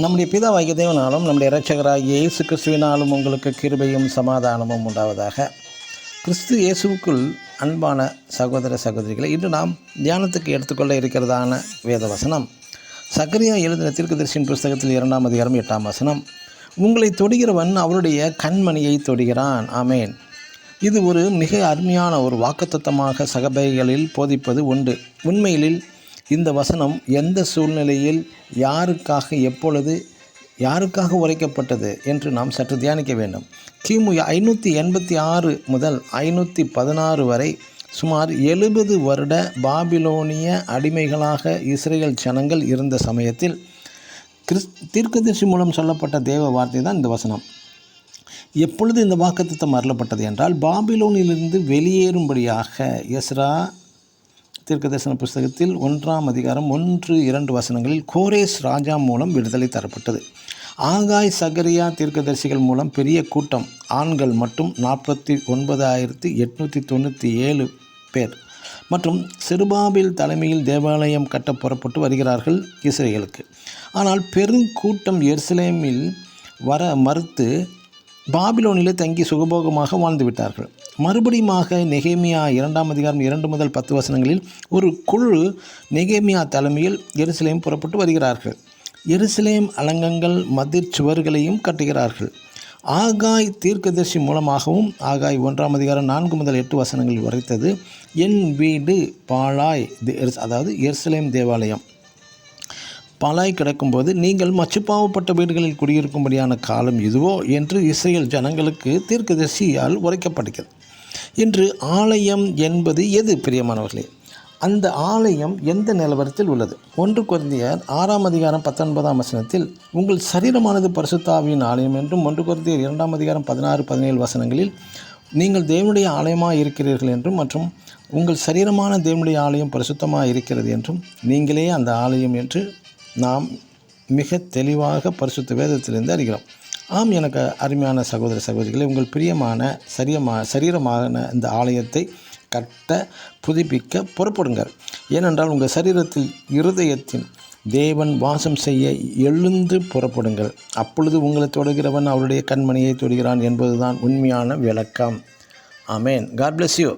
நம்முடைய பிதாவாகிய தேவனாலும் நம்முடைய இரட்சகராகிய இயேசு கிறிஸ்துவினாலும் உங்களுக்கு கிருபையும் சமாதானமும் உண்டாவதாக. கிறிஸ்து இயேசுவுக்குள் அன்பான சகோதர சகோதரிகளை, இன்று நாம் தியானத்துக்கு எடுத்துக்கொள்ள இருக்கிறதான வேத வசனம் சகரியா எழுதின தீர்க்கதரிசியின் புஸ்தகத்தில் 2ஆம் அதிகாரம் 8ஆம் வசனம். உங்களை தொடுகிறவன் அவருடைய கண்மணியை தொடுகிறான். ஆமேன். இது ஒரு மிக அருமையான ஒரு வாக்குத்தத்தமாக சபைகளில் போதிப்பது உண்டு. உண்மையில் இந்த வசனம் எந்த சூழ்நிலையில் யாருக்காக எப்பொழுது யாருக்காக உரைக்கப்பட்டது என்று நாம் சற்று தியானிக்க வேண்டும். கிமு 586 முதல் 516 வரை சுமார் 70 வருட பாபிலோனிய அடிமைகளாக இஸ்ரேல் ஜனங்கள் இருந்த சமயத்தில் தீர்க்கதரிசி மூலம் சொல்லப்பட்ட தேவ வார்த்தை தான் இந்த வசனம். எப்பொழுது இந்த வாக்குத்தத்தம் அருளப்பட்டது என்றால், பாபிலோனிலிருந்து வெளியேறும்படியாக எஸ்ரா தீர்க்கதரிசன புஸ்தகத்தில் 1ஆம் அதிகாரம் 1-2 வசனங்களில் கோரேஸ் ராஜா மூலம் விடுதலை தரப்பட்டது. ஆகாய் சகரியா தீர்க்கதரிசிகள் மூலம் பெரிய கூட்டம், ஆண்கள் மட்டும் 49,897 பேர் மற்றும் செருபாபேல் தலைமையில் தேவாலயம் கட்ட புறப்பட்டு வருகிறார்கள் இஸ்ரேலுக்கு. ஆனால் பெருங்கூட்டம் எருசலேமில் வர மறுத்து பாபிலோனிலே தங்கி சுகபோகமாக வாழ்ந்து விட்டார்கள். மறுபடியுமாக நெகேமியா 2ஆம் அதிகாரம் 2 முதல் 10 வசனங்களில் ஒரு குழு நெகேமியா தலைமையில் எருசலேம் புறப்பட்டு வருகிறார்கள். எருசலேம் அலங்கங்கள் மதிர் சுவர்களையும் கட்டுகிறார்கள். ஆகாய் தீர்க்கதரிசி மூலமாகவும் ஆகாய் 1ஆம் அதிகாரம் 4 முதல் 8 வசனங்களில் உரைத்தது, என் வீடு பாழாய், அதாவது எருசலேம் தேவாலயம் பாழாய் கிடக்கும்போது நீங்கள் மச்சுப்பாவப்பட்ட வீடுகளில் குடியிருக்கும்படியான காலம் இதுவோ என்று இஸ்ரேல் ஜனங்களுக்கு தீர்க்கதரிசியால் உரைக்கப்படுகிறது. இன்று ஆலயம் என்பது எது பிரியமானவர்களே? அந்த ஆலயம் எந்த நிலவரத்தில் உள்ளது? 1 கொரிந்தியர் 6ஆம் அதிகாரம் 19ஆம் வசனத்தில் உங்கள் சரீரமானது பரிசுத்தாவியின் ஆலயம் என்றும், 1 கொரிந்தியர் 2ஆம் அதிகாரம் 16-17 வசனங்களில் நீங்கள் தேவனுடைய ஆலயமாக இருக்கிறீர்கள் என்றும், மற்றும் உங்கள் சரீரமான தேவனுடைய ஆலயம் பரிசுத்தமாக இருக்கிறது என்றும், நீங்களே அந்த ஆலயம் என்று நாம் மிக தெளிவாக பரிசுத்த வேதத்திலிருந்து அறிகிறோம். ஆம், எனக்கு அருமையான சகோதர சகோதரிகளை, உங்கள் பிரியமான சரீரமான இந்த ஆலயத்தை கட்ட புதுப்பிக்க புறப்படுங்கள். ஏனென்றால் உங்கள் சரீரத்தில் இருதயத்தின் தேவன் வாசம் செய்ய எழுந்து புறப்படுங்கள். அப்பொழுது உங்களை தொடுகிறவன் அவருடைய கண்மணியை தொடுகிறான் என்பதுதான் உண்மையான விளக்கம். ஆமேன். God bless you.